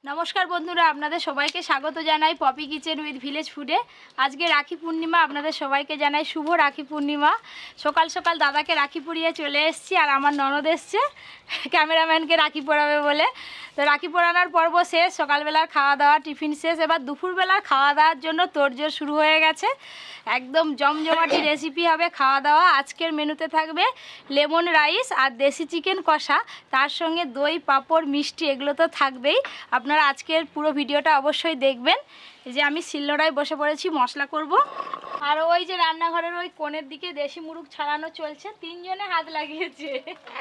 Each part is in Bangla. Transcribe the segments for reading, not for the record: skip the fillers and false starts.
নমস্কার বন্ধুরা, আপনাদের সবাইকে স্বাগত জানাই পপি কিচেন উইথ ভিলেজ ফুডে। আজকে রাখি পূর্ণিমা, আপনাদের সবাইকে জানাই শুভ রাখি পূর্ণিমা। সকাল সকাল দাদাকে রাখি পরিয়ে চলে এসেছি, আর আমার ননদ এসছে ক্যামেরাম্যানকে রাখি পরাবে বলে। তো রাখি পরানোর পর্ব শেষ, সকালবেলার খাওয়া দাওয়া টিফিন শেষ, এবার দুপুরবেলার খাওয়া দাওয়ার জন্য তোড়জোড় শুরু হয়ে গেছে। একদম জমজমাটি রেসিপি হবে খাওয়া দাওয়া। আজকের মেনুতে থাকবে লেমন রাইস আর দেশি চিকেন কষা, তার সঙ্গে দই পাঁপড় মিষ্টি, এগুলো তো থাকবেই। আপনারা আজকের পুরো ভিডিওটা অবশ্যই দেখবেন। এই যে আমি শিলনোড়ায় বসে পড়েছি, মশলা করব। আর ওই যে রান্নাঘরের ওই কোণের দিকে দেশি মুরগ ছাড়ানো চলছে, তিনজনে হাত লাগিয়েছে।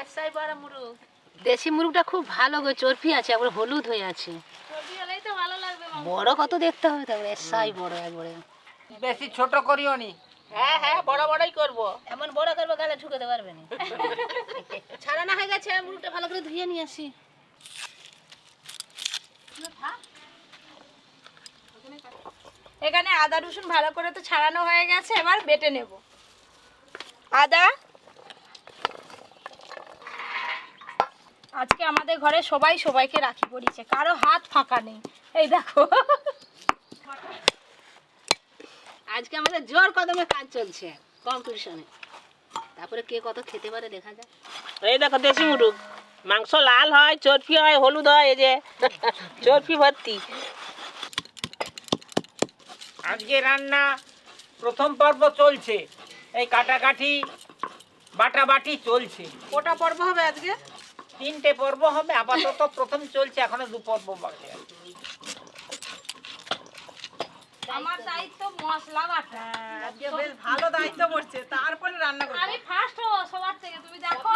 একসাই বড় মুরগ, দেশি মুরগটা খুব ভালো গো, চর্বি আছে, আবার হলুদ হয়ে আছে। চর্বি হলেই তো ভালো লাগবে। বড় কত দেখতে হবে, তারপরে এসাই বড় একবারে। বেশি ছোট করিও নি। হ্যাঁ হ্যাঁ, বড় বড়ই করব। এমন বড় করবো গালে ঢুকাতে পারবে না। ছাড়ানো হয়ে গেছে, মুরগটা ভালো করে ধুয়ে নিয়ে আসি। এখানে আদা রসুন ভালো করে তো ছাড়ানো হয়ে গেছে, এবার বেটে নেব। আদা, আজকে আমাদের ঘরে সবাই সবাইকে রাখি পরিয়েছে, কারো হাত ফাঁকা নেই। এই দেখো, আজকে আমাদের জোর কদমে কাজ চলছে কম্পিটিশনে, তারপরে কে কত খেতে পারে দেখা যায়। এই দেখো দেশি মুরগ, মাংস লাল হয়, চর্বি হয়, হলুদ হয়, এই যে চর্বি ভর্তি। আজকে রান্না প্রথম পর্ব চলছে, এই কাটাকাটি বাটাবাটি চলছে। ওটা পর্ব হবে আজকে, 3টে পর্ব হবে। আপাতত প্রথম চলছে, এখনো 2 পর্ব বাকি আছে। আমার দায়িত্ব মশলা বাটা। আজকে বেশ ভালো দায়িত্ব পড়ছে, তারপরে রান্না করব। আমি ফার্স্ট হব সবার থেকে, তুমি দেখো।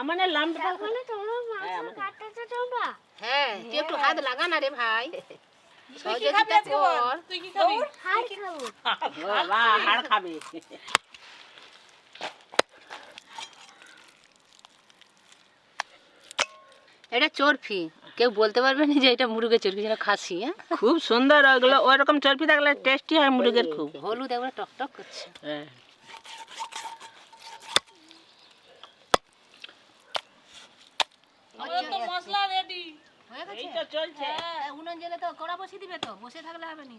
আমার না লাম্প হ্যাঁ, তুই একটু হাত লাগা না রে ভাই। তুই কি খাবি আজকে বল? তুই কি খাবি? বাবা হাড় খাবে। এটা চর্বি, কেউ বলতে পারবে না যে এটা মুরগের চর্বি, যেটা খাসি। হ্যাঁ, খুব সুন্দর, ওইগুলো ওইরকম চর্বি থাকলে টেস্টি হয় মুরগের খুব। হলুদ একবার টক টক করছে। হ্যাঁ, আমাদের তো মশলা রেডি হয়ে গেছে। এই তো চলছে। উনুন জ্বেলে তো কড়া বসিয়ে দিবে, তো বসে থাকলে হবে না।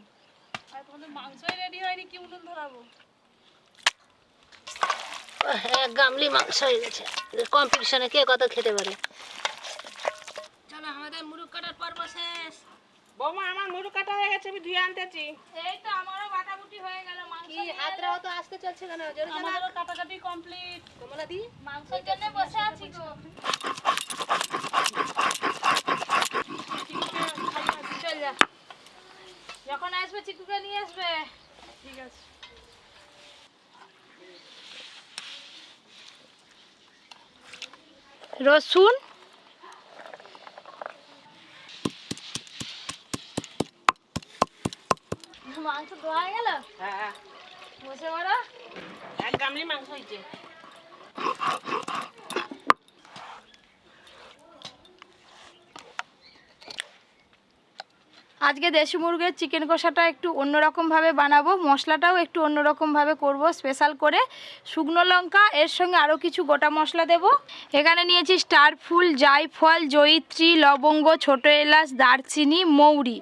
আর তোমাদের মাংসই রেডি হয়নি, কি উনুন ধরাবো? এক গামলি মাংস হয়ে গেছে। কম্পিটিশনে কে কত খেতে পারে। চলো, আমাদের মুরগ কাটার পর্ব শেষ। বৌমা আমার মুরগ কাটা হয়ে গেছে, আমি ধুয়ে আনতেছি। এই তো আমারও বাটাবুটি হয়ে গেল, মাংস কি হাতরাও তো আসতে চলছে কেন? জোরে চালা। আমারও কাটাকাটি কমপ্লিট। কমলা দি, মাংসের জন্য বসে আছি গো। চল যা, যখন আসবে চিকুকে নিয়ে আসবে। ঠিক আছে। রসুন, মাংস ধোয়া হয়ে গেল, হ্যাঁ, বসে পড়ো। এক গামলি মাংস হয়েছে। আজকে দেশি মুরগির চিকেন কষাটা একটু অন্যরকমভাবে বানাবো, মশলাটাও একটু অন্যরকমভাবে করব, স্পেশাল করে। শুকনো লঙ্কা, এর সঙ্গে আরও কিছু গোটা মশলা দেব। এখানে নিয়েছি স্টার ফুল, জায়ফল, জয়িত্রী, লবঙ্গ, ছোটো এলাচ, দারচিনি, মৌরি।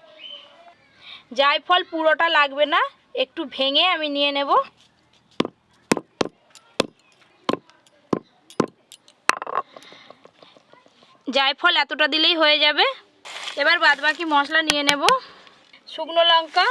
জায়ফল পুরোটা লাগবে না, একটু ভেঙে আমি নিয়ে নেব। জায়ফল এতটা দিলেই হয়ে যাবে। এবার বাদবাকি মশলা নিয়ে নেব। শুকনো লঙ্কা,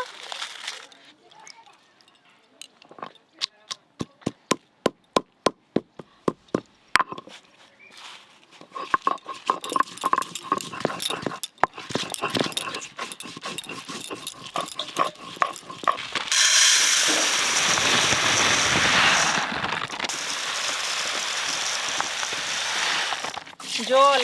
জল,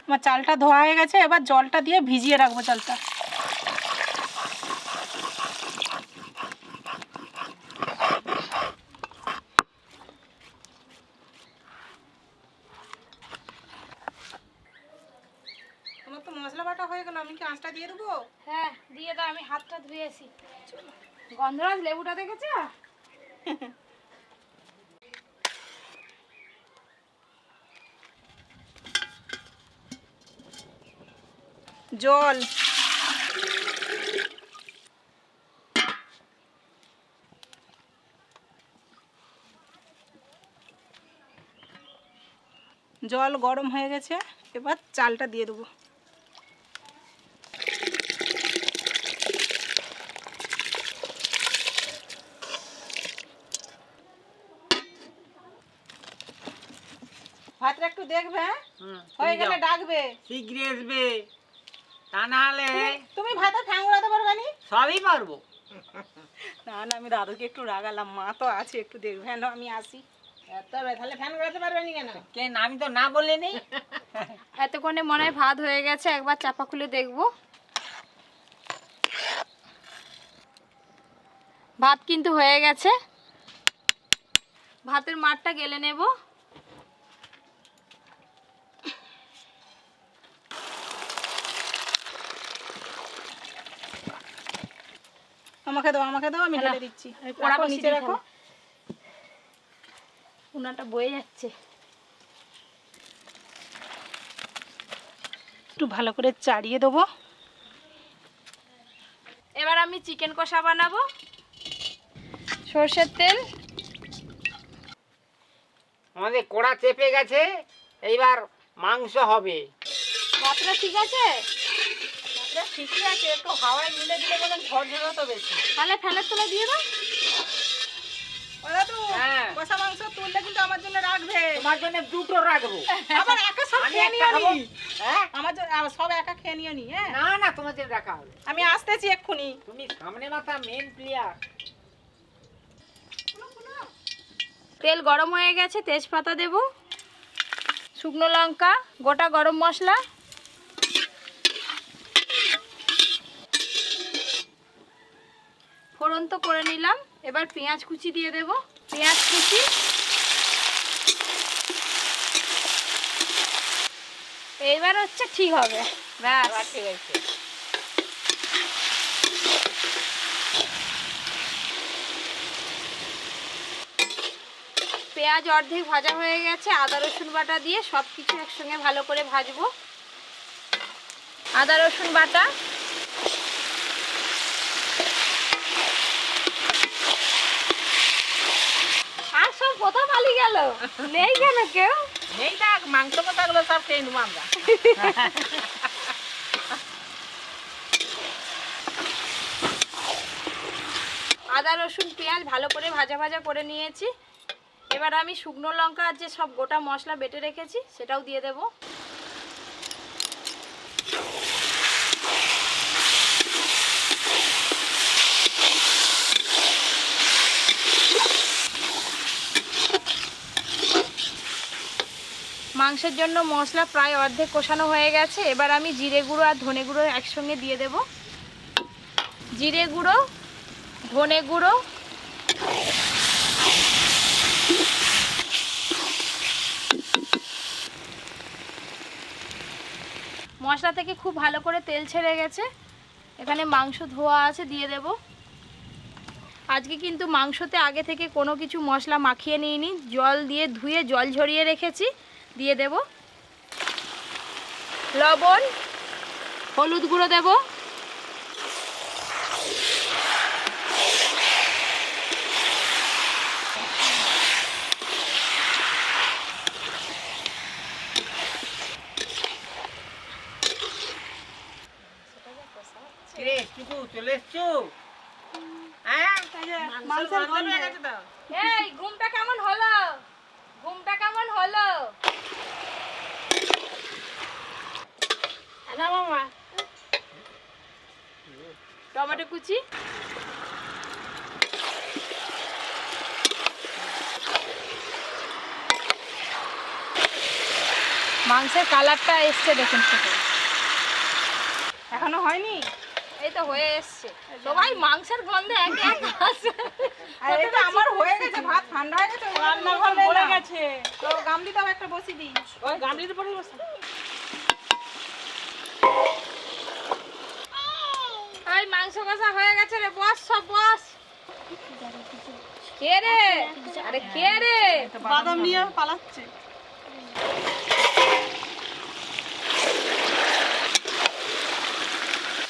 আমার চালটা ধোয়া হয়ে গেছে, এবার জলটা দিয়ে ভিজিয়ে রাখবো চালটা। মশলা বাটা হয়ে হয়ে গেল, আমি কি আঁচটা দিয়ে দেবো? হ্যাঁ দিয়ে দাও, আমি হাতটা ধুয়েছি। গন্ধরাজ লেবুটা দেখেছো? জল, জল গরম হয়ে গেছে, এবার চালটা দিয়ে দেবো। ভাতটা একটু দেখবে, হ্যাঁ? হয়ে গেলে ডাকবে। শীঘ্রই আসবে, তা না হলে তুমি ভাতে ঠ্যাং উড়াতে পারবে নি? সবই পারবো। না না, আমি দাদুকে একটু রাগালাম, মা তো আছে, একটু দেখবে না, আমি আসি। তাহলে ফ্যান উড়াতে পারবে নি কেন? কেন আমি তো না বলিনি। এতক্ষণে মনে হয় ভাত হয়ে গেছে, একবার চাপা খুলে দেখবো। ভাত কিন্তু হয়ে গেছে, ভাতের মারটা গেলে নেব। আমাকে দাও, আমাকে দাও, আমি ঢেলে দিচ্ছি। কড়া রাখো, বসিয়ে নিচে দিই রাখো। উনাটা বয়ে যাচ্ছে। একটু ভালো করে চাড়িয়ে দেবো। এবার আমি চিকেন কষা বানাবো। সর্ষের তেল, আমাদের কোড়া চেপে গেছে, এইবার মাংস হবে। ভাতটা ঠিক আছে? ভাতটা ঠিকই আছে, একটু হাওয়ায় মিলে দিলে বলেন ঝরঝরে তো বেশি। তাহলে ফ্যানের তলায় দিয়ে দাও। ও দাদু, হ্যাঁ। কষা মাংস তুললে কিন্তু আমার জন্য রাখবে। তোমার জন্য দুটো রাখবো। আবার একা সব আমি খেয়ে একটা নিও খাবো। নি। হ্যাঁ? আমার জন্য সব একা খেয়ে নিও নি, হ্যাঁ? না না, তোমার জন্য রাখা হবে। আমি আসতেছি এক্ষুনি। তুমি সামনে মাথা, মেন প্লেয়ার। তেল গরম হয়ে গেছে, তেজপাতা দেব, শুকনো লঙ্কা, গোটা গরম মশলা, ফোড়ন তো করে নিলাম। এবার পেঁয়াজ কুচি দিয়ে দেব, পেঁয়াজ কুচি, এইবার হচ্ছে ঠিক হবে। ব্যাস, ঠিক আছে। পেঁয়াজ অর্ধেক ভাজা হয়ে গেছে, আদা রসুন বাটা দিয়ে সব কিছু একসঙ্গে ভালো করে ভাজবো। আদা রসুন বাটা, আর সব কোথাও পালিয়ে গেল, নেই কেন কেউ? নেই থাক, মাংস কথাগুলো সব খেয়ে নেবো আমরা। আদা রসুন পেঁয়াজ ভালো করে ভাজা ভাজা করে নিয়েছি। এবার আমি শুকনো লঙ্কা আর যে সব গোটা মশলা বেটে রেখেছি সেটাও দিয়ে দেব। মাংসের জন্য মশলা প্রায় অর্ধেক কষানো হয়ে গেছে। এবার আমি জিরে গুঁড়ো আর ধনে গুঁড়ো একসঙ্গে দিয়ে দেব। জিরে গুঁড়ো, ধনে গুঁড়ো, মশলা থেকে খুব ভালো করে তেল ছেড়ে গেছে। এখানে মাংস ধোয়া আছে, দিয়ে দেব। আজকে কিন্তু মাংসতে আগে থেকে কোনো কিছু মশলা মাখিয়ে নিইনি, জল দিয়ে ধুয়ে জল ঝরিয়ে রেখেছি, দিয়ে দেব। লবণ, হলুদ গুঁড়ো দেব, রে টুকু চলে এসছো? হ্যাঁ, মাংসের গন্ধ। এই ঘুমটা কেমন হলো? ঘুমটা কেমন হলো? না মামা, টমেটো কুচি, মাংসের কালারটা এসছে দেখুন। এখনো হয়নি? এই তো হয়ে এসছে। সবাই মাংসের গন্ধে একে একে আসে। আর এটা আমার হয়ে গেছে, ভাত ঠান্ডা হয়ে গেছে, রান্নাঘর ভরে গেছে। তো গামলি দাও একটা বসিয়ে দিই। ওই গামলিতে পড়ে বসে। বস সব বস। কে রে? আরে কে রে? বাদাম নিয়ে পালাচ্ছে।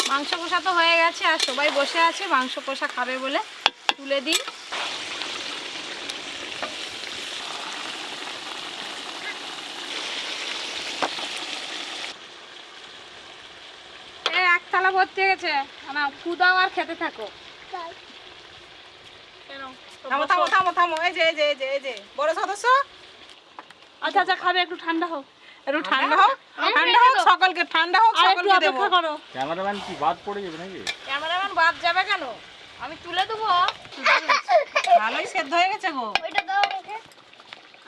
মাংস কষা তো হয়ে গেছে আর সবাই বসে আছে মাংস কষা খাবে বলে। তুলে দিই। এক থালা ভর্তি হয়ে গেছে। না ফুদাও আর খেতে থাকো। থামো থামো থামো থামো, এই যে এই যে এই যে এই যে বড় সদস্য। আচ্ছা আচ্ছা, খাবে, একটু ঠান্ডা হোক। একটু ঠান্ডা হোক, ঠান্ডা হোক, সকলকে ঠান্ডা হোক, আর একটু সকলকে দেবো। অপেক্ষা করো। ক্যামেরাম্যান কি বাদ পড়ে যাবে নাকি? ক্যামেরাম্যান বাদ যাবে কেন? আমি তুলে দেবো। ভালোই সেদ্ধ হয়ে গেছে গো।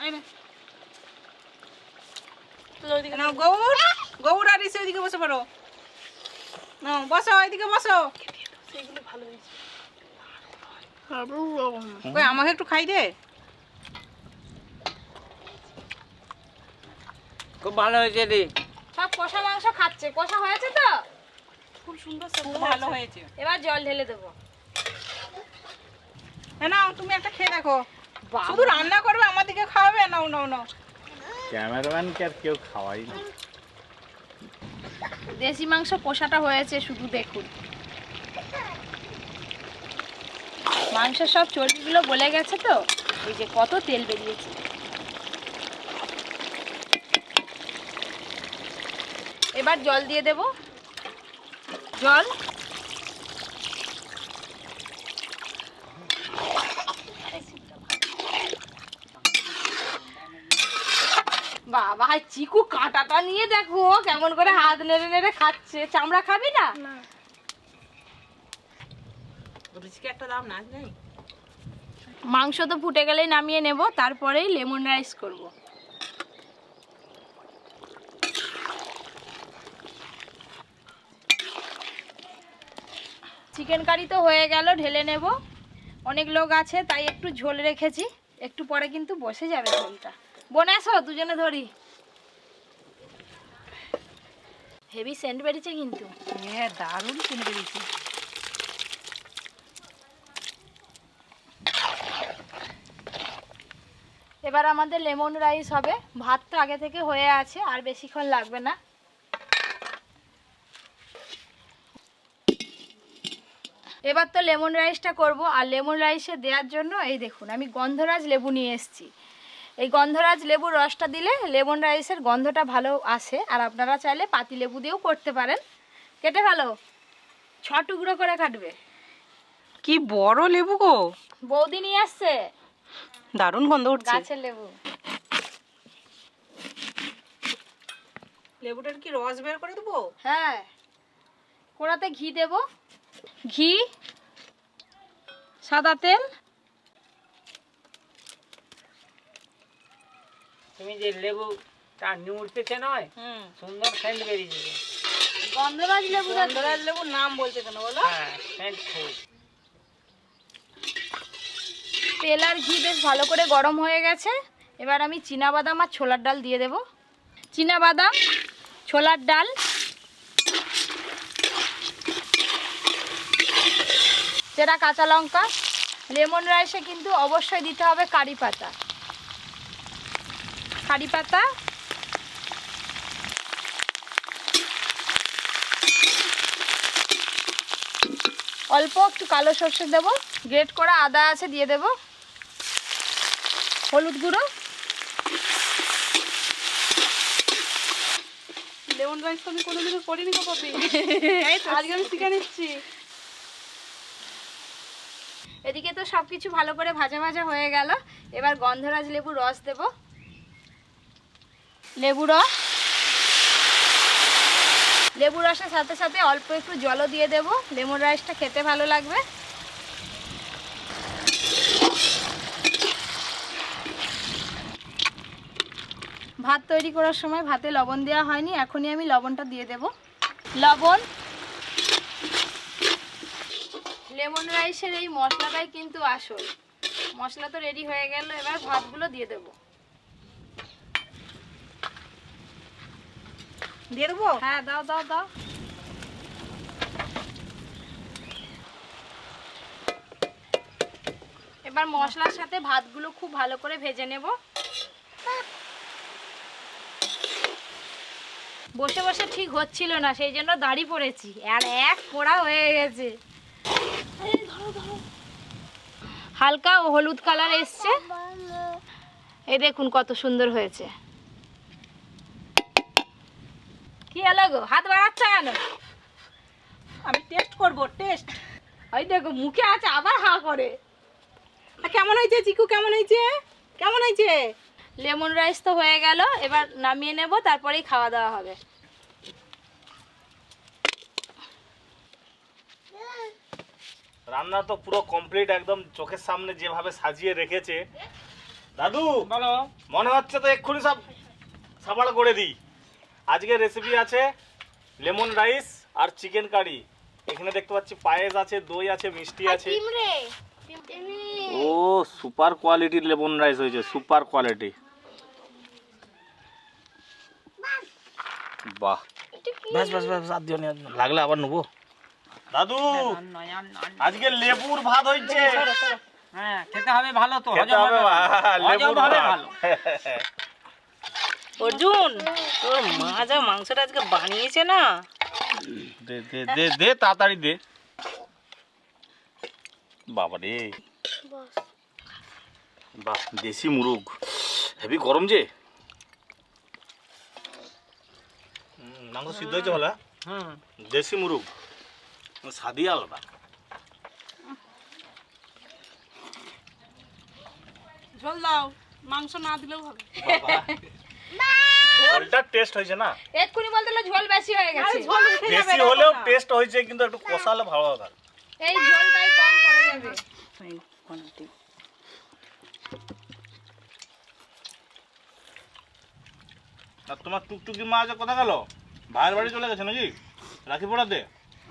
এই নে। নাও গৌর, গৌর আর এসে ওইদিকে বসে পড়ো। নাও বসো, ওইদিকে বসো। কই আমাকে একটু খাই দে। খুব ভালো হয়েছে রে। সব কষা মাংস খাচ্ছে। কষা হয়েছে তো? খুব সুন্দর সেদ্ধ, ভালো হয়েছে। এবার জল ঢেলে দেবো। নাও তুমি একটা খেয়ে দেখো। শুধু রান্না করবে, আমার দিকে খাওয়াবে। নাও নাও নাও। ক্যামেরাম্যানকে আর কেউ খাওয়াই না। দেশি মাংস কষাটা হয়েছে শুধু দেখুন। মাংসের সব চর্বিগুলো গলে গেছে তো, এই যে কত তেল বেরিয়েছে। এবার জল দিয়ে দেব। জল বাবা, চিকু কাঁটাটা নিয়ে দেখো কেমন করে হাত নেড়ে নেড়ে খাচ্ছে। চামড়া খাবি না? রুচিকে একটা দাও না। নেই মাংস তো ফুটে গেলেই নামিয়ে নেব, তারপরেই লেমন রাইস করব। চিকেন কারি তো হয়ে গেল, ঢেলে নেব। অনেক লোক আছে তাই একটু ঝোল রেখেছি, একটু পরে কিন্তু বসে যাবে ঝোলটা। বোন আসো, দুজনে ধরি। হেভি সেন্ট বেরিয়েছে কিন্তু। হ্যাঁ, দারুণ কিনে দিয়েছি। এবার আমাদের লেমন রাইস হবে। ভাত তো আগে থেকে হয়ে আছে, আর বেশিক্ষণ লাগবে না। এবার তো লেমন রাইসটা করব। আর লেমন রাইসে দেওয়ার জন্য এই দেখুন আমি গন্ধরাজ লেবু নিয়ে এসেছি। এই গন্ধরাজ লেবুর রসটা দিলে লেমন রাইসের গন্ধটা ভালো আসে। আর আপনারা চাইলে পাতি লেবু দিয়েও করতে পারেন। কেটে ভালো 6 টুকরো করে কাটবে। কি বড় লেবু গো। বৌদি নিয়ে আসছে দারুণ গন্ধ উঠছে। গাছের লেবু। লেবুটার কি রস বের করে দেবো? হ্যাঁ, কড়াতে ঘি দেব। ঘি, সাদা তেল। তুমি যে লেবুটা নিউড়তেছে নয়, সুন্দর সেন্ট বেরিয়েছে। গন্ধরাজ লেবু। গন্ধরাজ লেবুর নাম বলছে কেন বলো? হ্যাঁ, সেন্ট ফুল। তেল আর ঘি বেশ ভালো করে গরম হয়ে গেছে। এবার আমি চীনাবাদাম আর ছোলার ডাল দিয়ে দেব। চীনাবাদাম, ছোলার ডাল, চেরা কাঁচা লঙ্কা। লেমন রাইসে কিন্তু অবশ্যই দিতে হবে কারি পাতা। কারি পাতা, অল্প একটু কালো সর্ষে দেবো। গ্রেট করা আদা আছে দিয়ে দেব। হলুদ গুঁড়ো। লেমন রাইস তো আমি কোনোদিনও করিনি গো পপি। আজকে আমি শিখে নিচ্ছি। এদিকে তো সব কিছু ভালো করে ভাজা ভাজা হয়ে গেল। এবার গন্ধরাজ লেবুর রস দেব। লেবু রস, লেবু রসের সাথে সাথে অল্প একটু জলও দিয়ে দেব। লেমন রাইসটা খেতে ভালো লাগবে। ভাত তৈরি করার সময় ভাতে লবণ দেওয়া হয়নি, এখনই আমি লবণটা দিয়ে দেব। লবণ। লেমন রাইসের এই মশলাটাই কিন্তু আসল। মশলা তো রেডি হয়ে গেল, এবার ভাতগুলো দিয়ে দেব। দিয়ে দেবো? হ্যাঁ, দাও দাও দাও। এবার মশলার সাথে ভাতগুলো খুব ভালো করে ভেজে নেব। বসে বসে ঠিক হচ্ছিল না, সেই জন্য দাঁড়িয়ে পড়েছি, আর এক পোড়া হয়ে গেছে। হালকা হলুদ কালার এসছে, এই দেখুন কত সুন্দর হয়েছে। কি হলো গো, হাত বাড়াচ্ছ কেন? আমি টেস্ট করব, টেস্ট। ওই দেখো মুখে আছে আবার হা করে। কেমন হয়েছে চিকু, কেমন হয়েছে, কেমন হয়েছে? লেমন রাইস তো হয়ে গেল, এবার নামিয়ে নেব, তারপরেই খাওয়া দাওয়া হবে। রান্না তো পুরো কমপ্লিট, একদম চোখের সামনে যেভাবে সাজিয়ে রেখেছে। দাদু বলো। মনে হচ্ছে তো এক্ষুনি সব সাবাড় করে দিই। আজকের রেসিপি আছে লেমন রাইস আর চিকেন কারি। এখানে দেখতে পাচ্ছি পায়েস আছে, দই আছে, মিষ্টি আছে। ও সুপার কোয়ালিটির লেমন রাইস হয়েছে, সুপার কোয়ালিটি। বাহ, ব্যাস ব্যাস ব্যাস, আর দিও না, লাগলে আবার নেবো। দাদু আজকে লেবুর ভাত হয়েছে। হ্যাঁ, খেতে হবে ভালো তো, খেতে হবে লেবুর ভাত। অর্জুন, তোর মা যা মাংসটা আজকে বানিয়েছে না, দে দে দে দে, তাড়াতাড়ি দে। বাবা রে, বাহ, দেশি মুরগ, হেভি গরম যে। মাংস সিদ্ধ হয়েছে ভালো। দেশি মুরগ স্বাদই আলাদা। ঝোল দাও, মাংস না দিলেও হবে। ঝোলটা টেস্ট হয়েছে না, এক্ষুনি বলতে হলো ঝোল বেশি হয়ে গেছে। ঝোল উঠে যাবে বেশি রে হলেও বাবা। টেস্ট হয়েছে, কিন্তু একটু কষালে ভালো হবে। এই ঝোলটাই কম পড়ে যাবে। আর তোমার টুকটুকি মা আজ কথা গেল, ভাইয়ের বাড়ি চলে গেছে নাকি রাখি পড়াতে?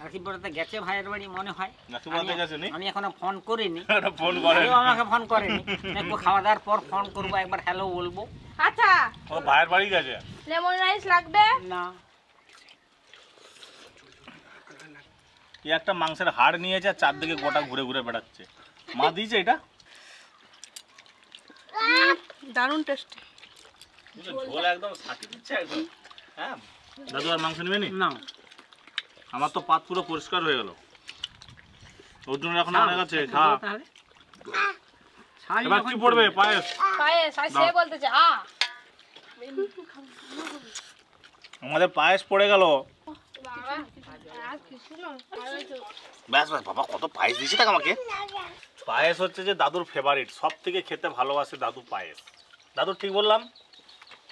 রাখি পড়াতে গেছে ভাইয়ের বাড়ি মনে হয়। রাখি পড়াতে গেছে নি? আমি এখনো ফোন করিনি, ফোন করে কেউ আমাকে ফোন করেনি। একটু খাওয়া দাওয়ার পর ফোন করবো, একবার হ্যালো বলবো। আচ্ছা, ও ভাইয়ের বাড়ি গেছে। লেমন রাইস লাগবে? না, এই একটা মাংসের হাড় নিয়েছে আর চারদিকে গোটা ঘুরে ঘুরে বেড়াচ্ছে। মা দিয়েছে এটা? দারুণ টেস্ট। ঝোল একদম সাথে দিচ্ছে একদম। হ্যাঁ দাদু, আর মাংস নেবে নি? না, আমার তো পাত পুরো পরিষ্কার হয়ে গেল। ওর জন্য এখন অনেক আছে, খা। তাহলে এবার কি পড়বে? পায়েস। পায়েস, আর সে বলতেছে আমাদের পায়েস পড়ে গেল। ব্যাস ব্যাস বাবা, কত পায়েস দিয়েছে দেখ আমাকে। পায়েস হচ্ছে যে দাদুর ফেভারিট, সব থেকে খেতে ভালোবাসে দাদু পায়েস। দাদু ঠিক বললাম?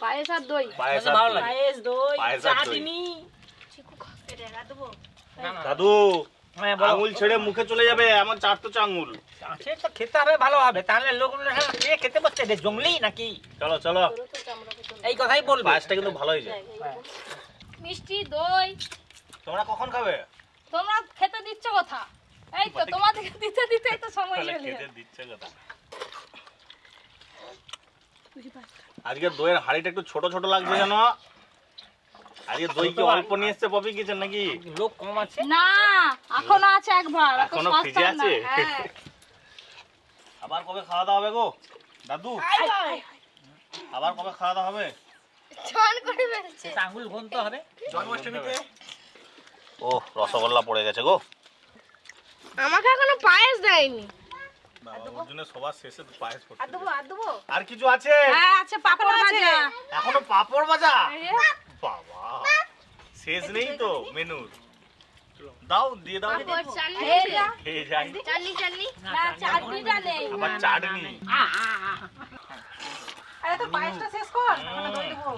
পায়েস আর দই। পায়েস আর ভালো দই। লাগে। পায়েস, দই, পায়েস আর দই। চাটনি। দাদু হ্যাঁ, বলো। আঙুল ছেড়ে মুখে চলে যাবে, আমার চাটতো আঙুল। সে তো খেতে হবে, ভালো হবে, তাহলে লোকগুলো কে খেতে পারছে রে, জঙ্গলি নাকি? চলো চলো, এই কথাই বলবে। পায়েসটা কিন্তু ভালো হয়েছে। মিষ্টি, দই। তোমরা কখন খাবে? তোমরা খেতে দিচ্ছ কথা? এই তো তোমাদেরকে দিতে দিতে তো সময় তাহলে চলে খেতে যায়। দিচ্ছে কথা। আজকে দইয়ের হাঁড়িটা একটু ছোট ছোট লাগছে জানো। আজকে দই কি অল্প নিয়ে এসছে পপি কিচেন নাকি? লোক কম আছে। না, এখনো আছে একবার। এখনো সস্তা ফ্রিজে না। আছে? হ্যাঁ। আবার কবে খাওয়া দাওয়া হবে গো দাদু? আবার কবে খাওয়া দাওয়া হবে? এটা আঙুল গুনতে হবে। জন্মাষ্টমীতে। ও রসগোল্লা পড়ে গেছে গো। আমাকে এখনো পায়েস দেয়নি। বাবা, ওর জন্য সবার শেষে পায়েস পড়ছে। আর দেবো? আর কিছু আছে? হ্যাঁ, আছে পাপড় ভাজা। এখনো পাপড় ভাজা? আরে, বাবা, শেষ নেই তো মেনুর। দাও, দিয়ে দাও, খেয়ে যা। খেয়ে যাই। না, চাটনিটা নেই। আবার চাটনি। আরে তো পায়েসটা শেষ কর, তাহলে দই দেবো।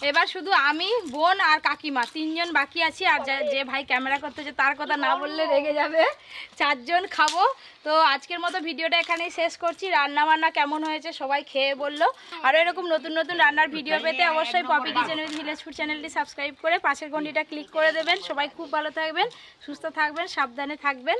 এবার শুধু আমি, বোন আর কাকিমা তিনজন বাকি আছি। আর যে ভাই ক্যামেরা করতেছে তার কথা না বললে রেগে যাবে। চারজন খাবো। তো আজকের মতো ভিডিওটা এখানেই শেষ করছি। রান্না বান্না কেমন হয়েছে সবাই খেয়ে বললো। আর এরকম নতুন নতুন রান্নার ভিডিও পেতে অবশ্যই Poppy kitchen with village food চ্যানেলটি সাবস্ক্রাইব করে পাশের ঘন্টিটা ক্লিক করে দেবেন। সবাই খুব ভালো থাকবেন, সুস্থ থাকবেন, সাবধানে থাকবেন।